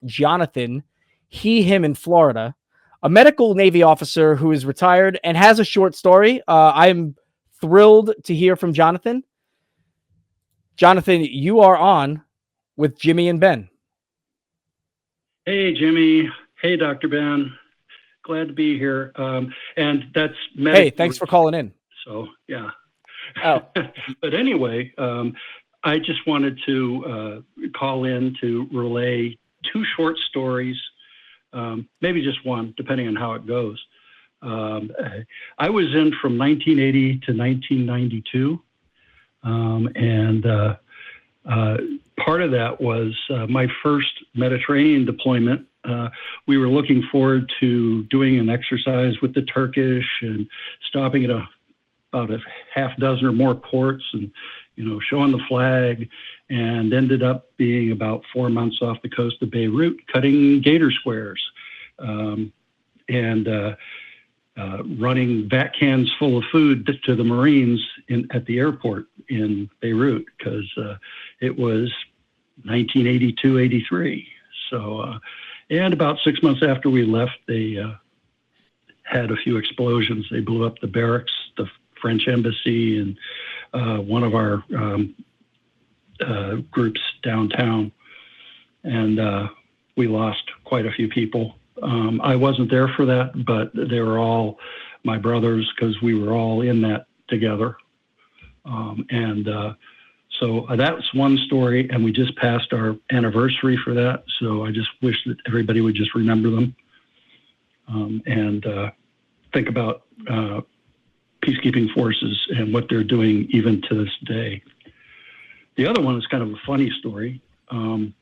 Jonathan, him in Florida, a medical Navy officer who is retired and has a short story. I'm thrilled to hear from Jonathan. Jonathan, you are on with Jimmy and Ben. Hey, Jimmy. Hey, Dr. Ben. Glad to be here. And that's Hey, thanks for calling in. So, yeah. Oh. But anyway, I just wanted to call in to relay two short stories, maybe just one, depending on how it goes. I was in from 1980 to 1992. And part of that was my first Mediterranean deployment. We were looking forward to doing an exercise with the Turkish and stopping at about a half dozen or more ports and, showing the flag, and ended up being about 4 months off the coast of Beirut, cutting gator squares, and running vat cans full of food to the Marines at the airport in Beirut, because it was 1982, 83. So, and about 6 months after we left, they had a few explosions. They blew up the barracks, the French embassy, and one of our groups downtown. And we lost quite a few people. I wasn't there for that, but they were all my brothers because we were all in that together. So that's one story, and we just passed our anniversary for that. So I just wish that everybody would just remember them and think about peacekeeping forces and what they're doing even to this day. The other one is kind of a funny story, and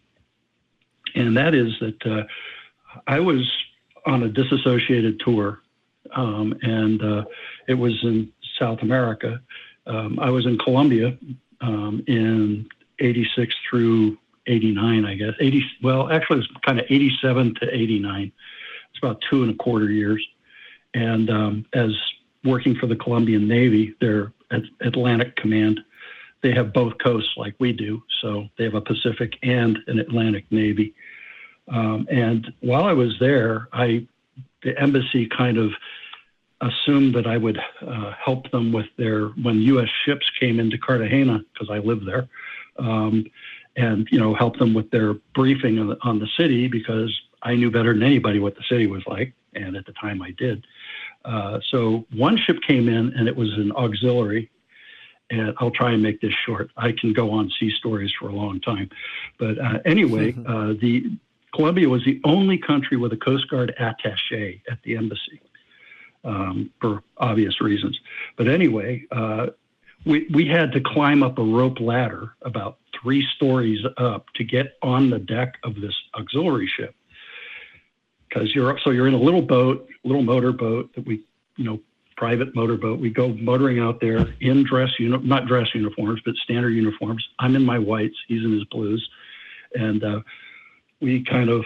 that is that I was on a disassociated tour, and it was in South America. I was in Colombia in 86 through 89, I guess. Actually, it was kind of 87 to 89. It's about 2.25 years. And as working for the Colombian Navy, their Atlantic Command, they have both coasts like we do. So they have a Pacific and an Atlantic Navy. And while I was there, the embassy kind of assumed that I would help them with when U.S. ships came into Cartagena, because I lived there, and help them with their briefing on the city, because I knew better than anybody what the city was like, and at the time I did. So one ship came in, and it was an auxiliary. And I'll try and make this short. I can go on sea stories for a long time, but anyway, Colombia was the only country with a Coast Guard attaché at the embassy, for obvious reasons. But anyway, we had to climb up a rope ladder about 3 stories up to get on the deck of this auxiliary ship. Because you're in a little motorboat that we, private motorboat. We go motoring out there in not dress uniforms, but standard uniforms. I'm in my whites, he's in his blues. And we kind of,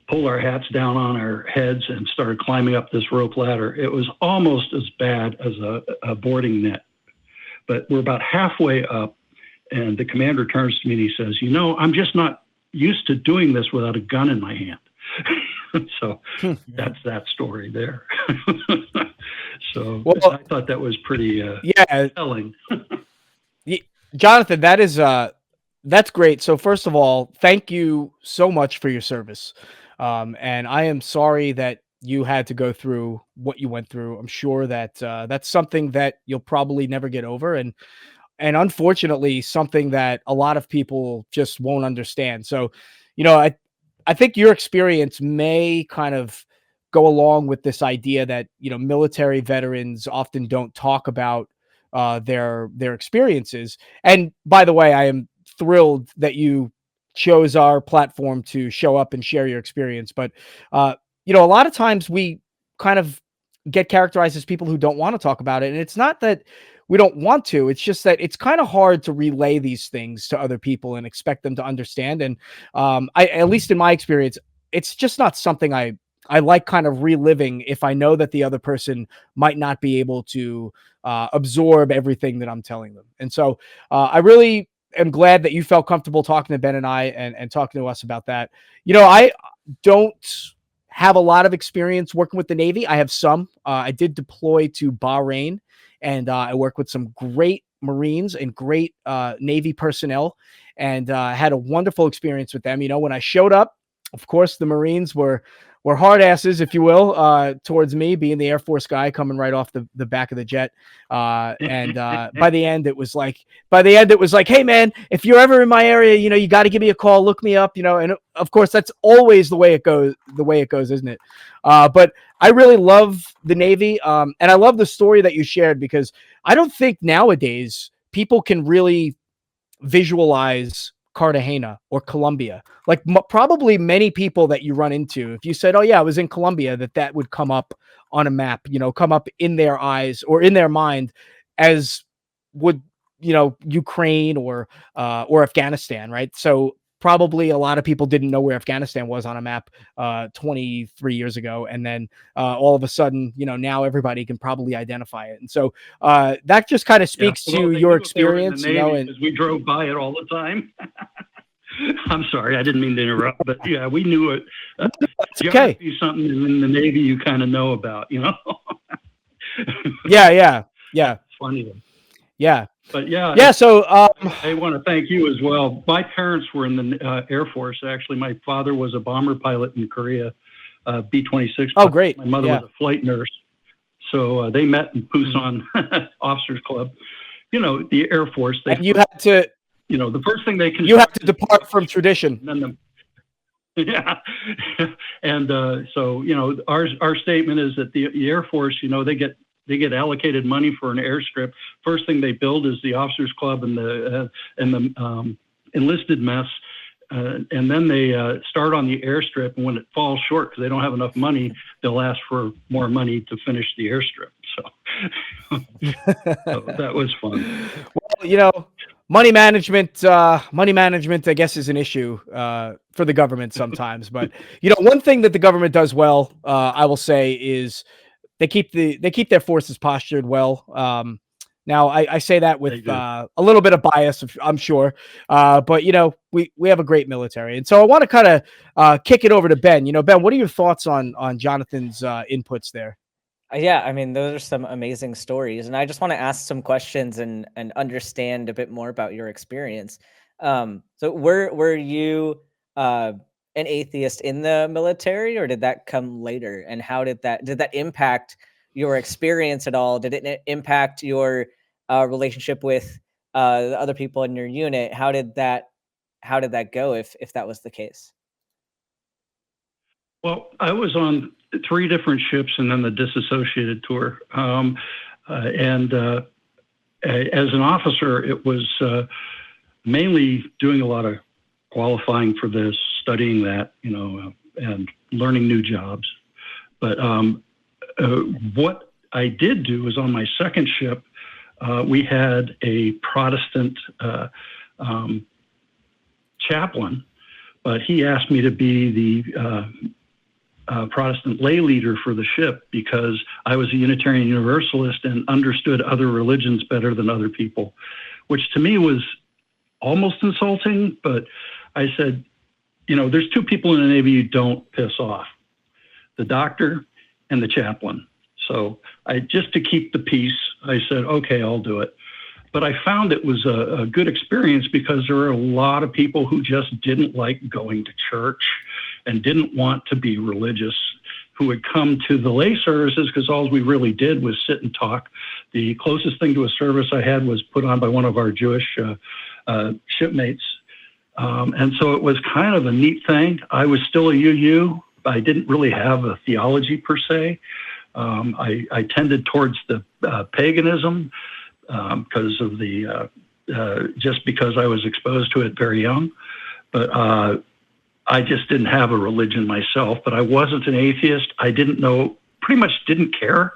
pulled our hats down on our heads and started climbing up this rope ladder. It was almost as bad as a boarding net. But we're about halfway up, and the commander turns to me and he says, I'm just not used to doing this without a gun in my hand. So that's that story there. So I thought that was pretty telling. Jonathan, that's great. So first of all, thank you so much for your service. And I am sorry that you had to go through what you went through. I'm sure that that's something that you'll probably never get over. And unfortunately, something that a lot of people just won't understand. So, I think your experience may kind of go along with this idea that, military veterans often don't talk about their experiences. And by the way, I am thrilled that you chose our platform to show up and share your experience. But, a lot of times we kind of get characterized as people who don't want to talk about it. And it's not that we don't want to, it's just that it's kind of hard to relay these things to other people and expect them to understand. And at least in my experience, it's just not something I like kind of reliving if I know that the other person might not be able to absorb everything that I'm telling them. And so I really am glad that you felt comfortable talking to Ben and I and talking to us about that. I don't have a lot of experience working with the Navy. I have some. I did deploy to Bahrain, and I work with some great Marines and great Navy personnel, and had a wonderful experience with them. When I showed up, of course, the Marines were hard asses, if you will, towards me, being the Air Force guy coming right off the back of the jet. And by the end, it was like, hey man, if you're ever in my area, you got to give me a call, look me up, and of course that's always the way it goes, isn't it? But I really love the Navy. And I love the story that you shared, because I don't think nowadays people can really visualize Cartagena or Colombia. Like probably many people that you run into, if you said, "Oh yeah, I was in Colombia," that would come up on a map, come up in their eyes or in their mind, as would Ukraine or Afghanistan, right? So probably a lot of people didn't know where Afghanistan was on a map 23 years ago, and then all of a sudden, now everybody can probably identify it. And so that just kind of speaks to your experience, and we drove by it all the time. I'm sorry, I didn't mean to interrupt, but yeah, we knew it. Okay. Something in the Navy you kind of know about, Yeah. It's funny. Yeah. But yeah. Yeah. So I want to thank you as well. My parents were in the Air Force. Actually, my father was a bomber pilot in Korea, B-26. Oh, great. My mother was a flight nurse. So they met in Busan Officers Club. The Air Force. And you had to. The first thing they can. You have to depart from tradition. Yeah. And so, our statement is that the Air Force, they get allocated money for an airstrip. First thing they build is the Officers Club and the enlisted mess. And then they start on the airstrip. And when it falls short, because they don't have enough money, they'll ask for more money to finish the airstrip. So, so that was fun. Well, money management, I guess, is an issue for the government sometimes. But one thing that the government does well, I will say, is they keep their forces postured well. Now, I say that with a little bit of bias, I'm sure, but we have a great military, and so I want to kind of kick it over to Ben. Ben, what are your thoughts on Jonathan's inputs there? Yeah, I mean, those are some amazing stories, and I just want to ask some questions and understand a bit more about your experience. So, were you an atheist in the military, or did that come later? And how did that impact your experience at all? Did it impact your relationship with the other people in your unit? How did that go, if that was the case? Well, I was on 3 different ships and then the disassociated tour. And as an officer, it was mainly doing a lot of qualifying for this, studying that, and learning new jobs. But what I did do is, on my second ship, we had a Protestant chaplain, but he asked me to be the Protestant lay leader for the ship, because I was a Unitarian Universalist and understood other religions better than other people, which to me was almost insulting. But I said, there's 2 people in the Navy you don't piss off: the doctor and the chaplain. So just to keep the peace, I said, okay, I'll do it. But I found it was a good experience, because there were a lot of people who just didn't like going to church and didn't want to be religious, who would come to the lay services because all we really did was sit and talk. The closest thing to a service I had was put on by one of our Jewish shipmates. And so it was kind of a neat thing. I was still a UU. I didn't really have a theology per se. I tended towards the paganism, because of the just because I was exposed to it very young. But I just didn't have a religion myself. But I wasn't an atheist. I didn't know, pretty much didn't care.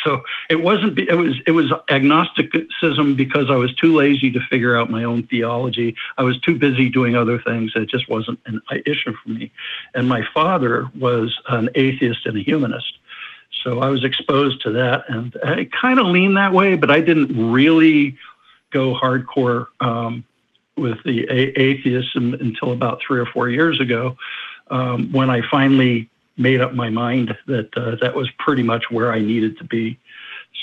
So it wasn't. It was agnosticism, because I was too lazy to figure out my own theology. I was too busy doing other things. It just wasn't an issue for me. And my father was an atheist and a humanist. So I was exposed to that, and I kind of leaned that way, but I didn't really go hardcore with the atheism until about 3 or 4 years ago, when I finally made up my mind that that was pretty much where I needed to be.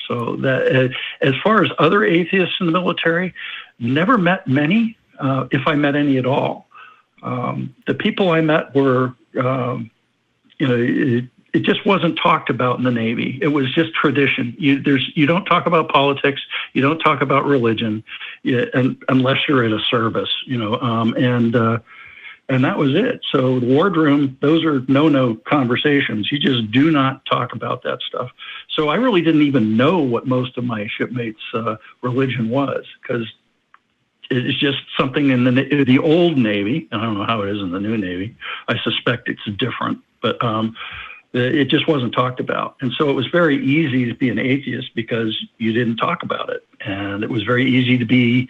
So that, as far as other atheists in the military, never met many, if I met any at all. The people I met were, it just wasn't talked about in the Navy. It was just tradition. You don't talk about politics. You don't talk about religion, unless you're in a service, and that was it. So the wardroom, those are no conversations. You just do not talk about that stuff. So I really didn't even know what most of my shipmates' religion was, because it's just something in the old Navy. I don't know how it is in the new Navy. I suspect it's different, but it just wasn't talked about. And so it was very easy to be an atheist because you didn't talk about it. And it was very easy to be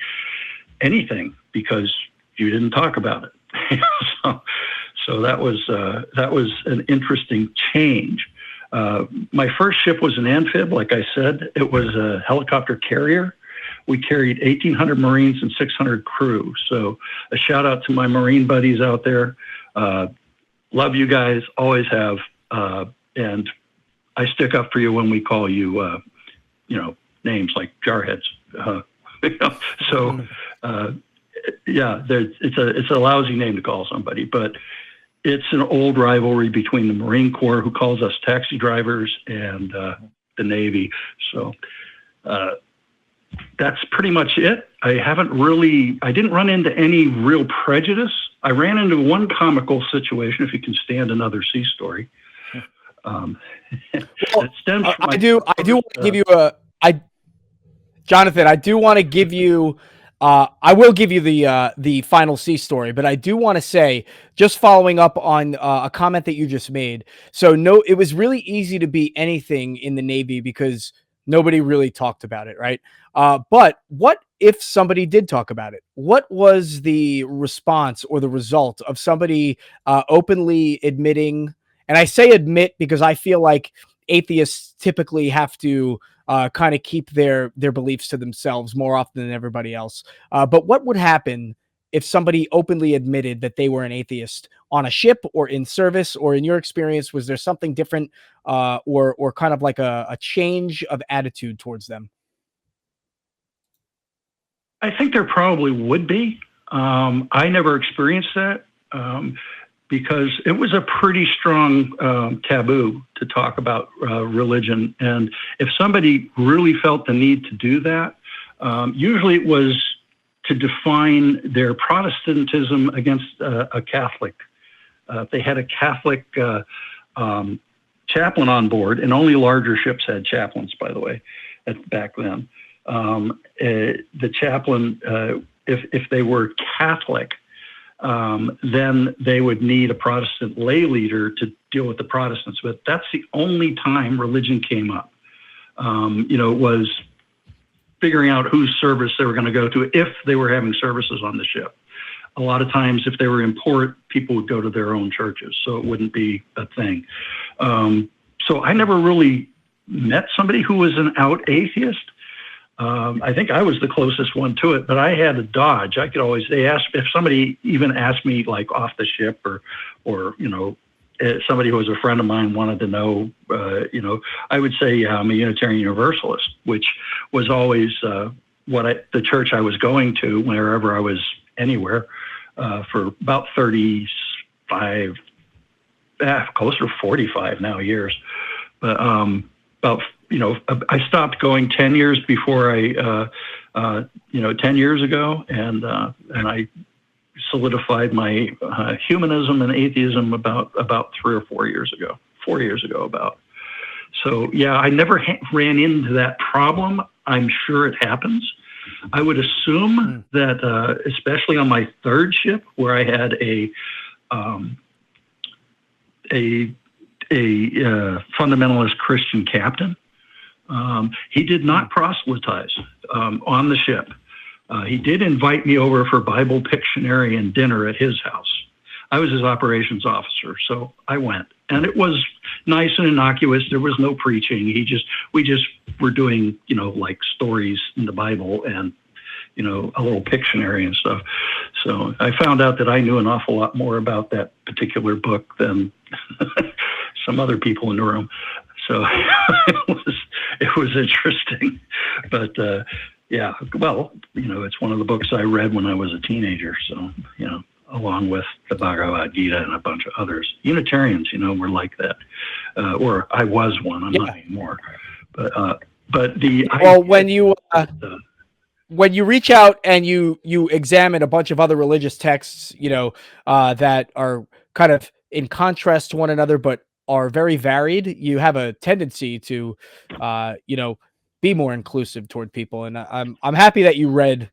anything because you didn't talk about it. So that was an interesting change. My first ship was an amphib, like I said. It was a helicopter carrier. We carried 1,800 Marines and 600 crew. So a shout out to my Marine buddies out there. Love you guys, always have. And I stick up for you when we call you, names like jarheads. Yeah, it's a lousy name to call somebody, but it's an old rivalry between the Marine Corps, who calls us taxi drivers, and the Navy. So that's pretty much it. I didn't run into any real prejudice. I ran into one comical situation, if you can stand another sea story. I do want to give you Jonathan, I do want to give you, I will give you the final sea story, but I do want to say, just following up on a comment that you just made. So it was really easy to be anything in the Navy because nobody really talked about it, right? But what if somebody did talk about it? What was the response or the result of somebody openly admitting? And I say admit because I feel like atheists typically have to kind of keep their beliefs to themselves more often than everybody else. But what would happen if somebody openly admitted that they were an atheist on a ship or in service? Or in your experience, was there something different or kind of like a change of attitude towards them? I think there probably would be. I never experienced that. Because it was a pretty strong taboo to talk about religion. And if somebody really felt the need to do that, usually it was to define their Protestantism against a Catholic. If they had a Catholic chaplain on board, and only larger ships had chaplains, by the way, back then. The chaplain, if they were Catholic, then they would need a Protestant lay leader to deal with the Protestants. But that's the only time religion came up. It was figuring out whose service they were going to go to if they were having services on the ship. A lot of times, if they were in port, people would go to their own churches, so it wouldn't be a thing. So I never really met somebody who was an out atheist. I think I was the closest one to it, but I had a dodge. I could always, if somebody even asked me like off the ship or somebody who was a friend of mine wanted to know, I would say, yeah, I'm a Unitarian Universalist, which was always the church I was going to wherever I was anywhere for about 35, closer to 45 now years. But I stopped going 10 years before 10 years ago, and I solidified my humanism and atheism about 3 or 4 years ago. 4 years ago, about. So yeah, I never ran into that problem. I'm sure it happens. I would assume that, especially on my third ship, where I had a fundamentalist Christian captain. He did not proselytize on the ship. He did invite me over for Bible Pictionary and dinner at his house. I was his operations officer, so I went. And it was nice and innocuous. There was no preaching. We just were doing, like stories in the Bible and, a little Pictionary and stuff. So I found out that I knew an awful lot more about that particular book than some other people in the room. So it was interesting, but yeah, well, it's one of the books I read when I was a teenager. So, along with the Bhagavad Gita and a bunch of others. Unitarians, were like that, or I was one. I'm not anymore. But when you reach out and you examine a bunch of other religious texts, that are kind of in contrast to one another, but are very varied, you have a tendency to, be more inclusive toward people. And I'm happy that you read,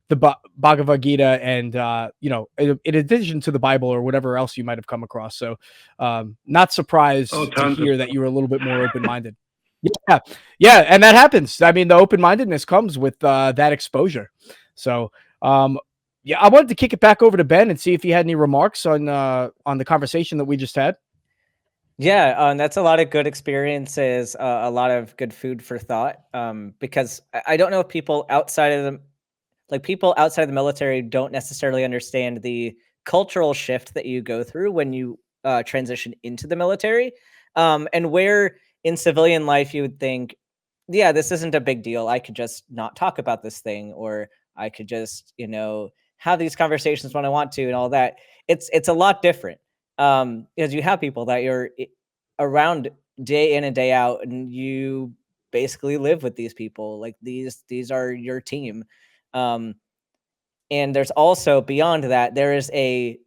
the Bhagavad Gita and, in addition to the Bible or whatever else you might have come across. So, not surprised to hear that you were a little bit more open-minded. Yeah. And that happens. I mean, the open-mindedness comes with, that exposure. So, yeah, I wanted to kick it back over to Ben and see if he had any remarks on the conversation that we just had. Yeah, that's a lot of good experiences, a lot of good food for thought. Because I don't know if people outside of the military don't necessarily understand the cultural shift that you go through when you transition into the military, and where in civilian life you would think, yeah, this isn't a big deal. I could just not talk about this thing, or I could just have these conversations when I want to, and all that. It's a lot different. Because you have people that you're around day in and day out, and you basically live with these people. Like these are your team. And there's also, beyond that, there is a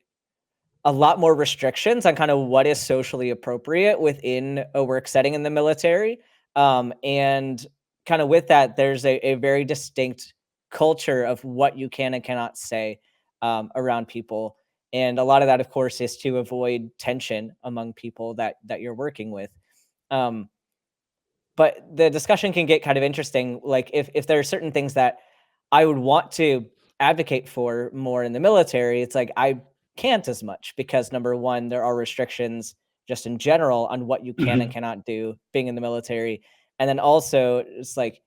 lot more restrictions on kind of what is socially appropriate within a work setting in the military. And kind of with that, there's a very distinct culture of what you can and cannot say around people. And a lot of that, of course, is to avoid tension among people that you're working with. But the discussion can get kind of interesting. Like if there are certain things that I would want to advocate for more in the military, it's like I can't as much because, number one, there are restrictions just in general on what you can and cannot do being in the military. And then also it's like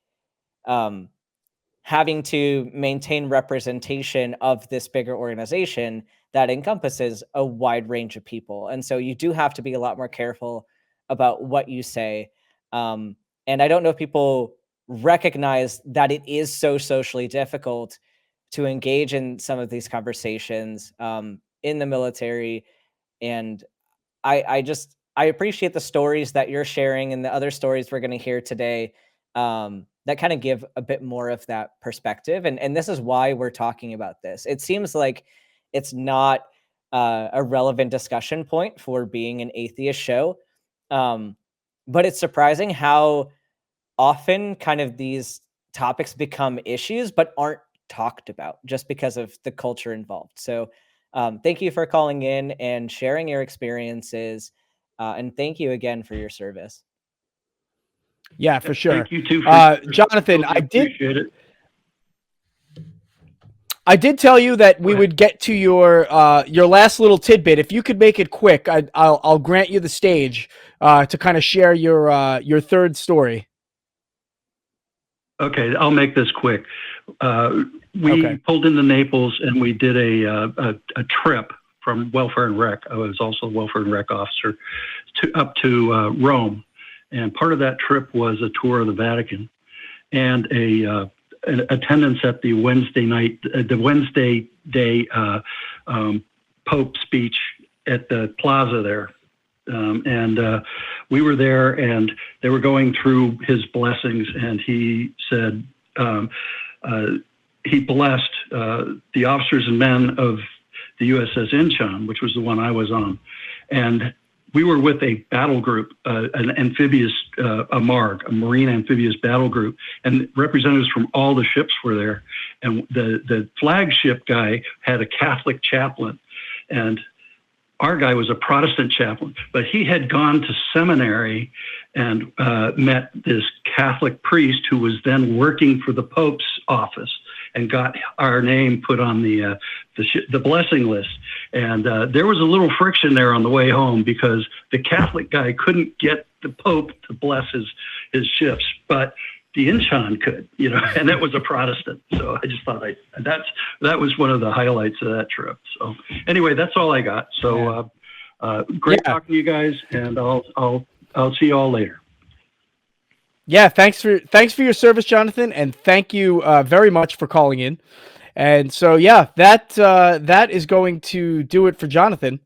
having to maintain representation of this bigger organization that encompasses a wide range of people. And so you do have to be a lot more careful about what you say. And I don't know if people recognize that it is so socially difficult to engage in some of these conversations in the military. And I appreciate the stories that you're sharing and the other stories we're going to hear today that kind of give a bit more of that perspective. And this is why we're talking about this. It seems like it's not a relevant discussion point for being an atheist show. But it's surprising how often kind of these topics become issues, but aren't talked about just because of the culture involved. So thank you for calling in and sharing your experiences. And thank you again for your service. Yeah, for sure. Thank you too, Jonathan. Appreciate it. I did tell you that we would get to your last little tidbit. If you could make it quick, I'll grant you the stage to kind of share your third story. Okay, I'll make this quick. We pulled into Naples and we did a trip from Welfare and Rec. I was also a Welfare and Rec officer up to Rome, and part of that trip was a tour of the Vatican and an attendance at the Wednesday day Pope speech at the plaza there. And we were there and they were going through his blessings, and he said he blessed the officers and men of the USS Incheon, which was the one I was on. And we were with a battle group, an amphibious, a MARG, a Marine Amphibious Battle Group, and representatives from all the ships were there. And the flagship guy had a Catholic chaplain, and our guy was a Protestant chaplain, but he had gone to seminary and met this Catholic priest who was then working for the Pope's office and got our name put on the blessing list. And there was a little friction there on the way home because the Catholic guy couldn't get the Pope to bless his ships. But Inchon could, and that was a Protestant. So I just thought that was one of the highlights of that trip. So anyway, that's all I got. So great talking to you guys, and I'll see you all later. Yeah, thanks for your service, Jonathan, and thank you very much for calling in. And so, yeah, that is going to do it for Jonathan.